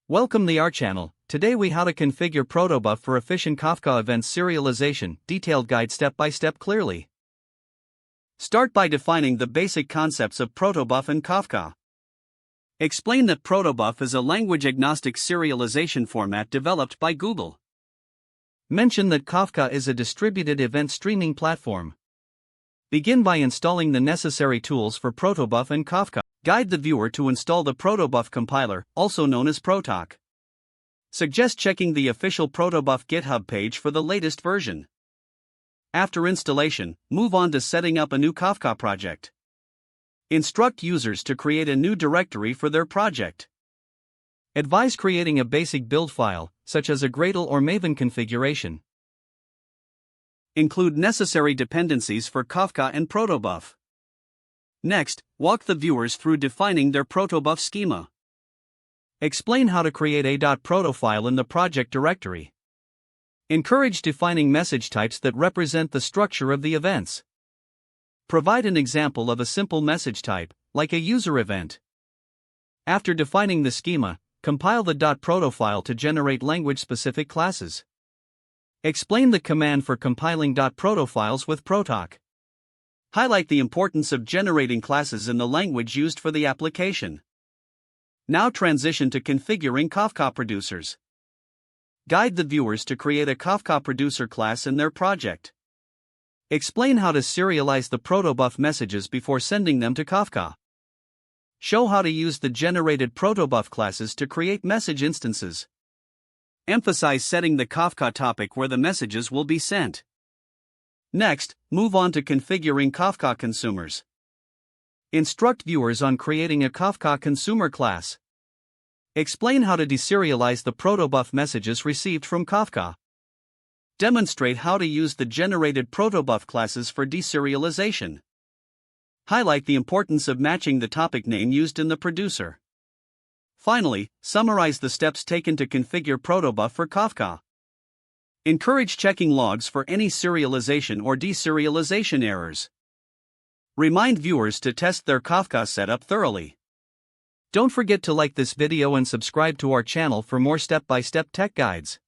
Welcome to our channel. Today we how to configure Protobuf for efficient Kafka events serialization, detailed guide step by step clearly. Start by defining the basic concepts of Protobuf and Kafka. Explain that Protobuf is a language-agnostic serialization format developed by Google. Mention that Kafka is a distributed event streaming platform. Begin by installing the necessary tools for Protobuf and Kafka. Guide the viewer to install the Protobuf compiler, also known as Protoc. Suggest checking the official Protobuf GitHub page for the latest version. After installation, move on to setting up a new Kafka project. Instruct users to create a new directory for their project. Advise creating a basic build file, such as a Gradle or Maven configuration. Include necessary dependencies for Kafka and Protobuf. Next, walk the viewers through defining their Protobuf schema. Explain how to create a .proto file in the project directory. Encourage defining message types that represent the structure of the events. Provide an example of a simple message type, like a user event. After defining the schema, compile the .proto file to generate language-specific classes. Explain the command for compiling .proto files with Protoc. Highlight the importance of generating classes in the language used for the application. Now transition to configuring Kafka producers. Guide the viewers to create a Kafka producer class in their project. Explain how to serialize the Protobuf messages before sending them to Kafka. Show how to use the generated Protobuf classes to create message instances. Emphasize setting the Kafka topic where the messages will be sent. Next, move on to configuring Kafka consumers. Instruct viewers on creating a Kafka consumer class. Explain how to deserialize the Protobuf messages received from Kafka. Demonstrate how to use the generated Protobuf classes for deserialization. Highlight the importance of matching the topic name used in the producer. Finally, summarize the steps taken to configure Protobuf for Kafka. Encourage checking logs for any serialization or deserialization errors. Remind viewers to test their Kafka setup thoroughly. Don't forget to like this video and subscribe to our channel for more step-by-step tech guides.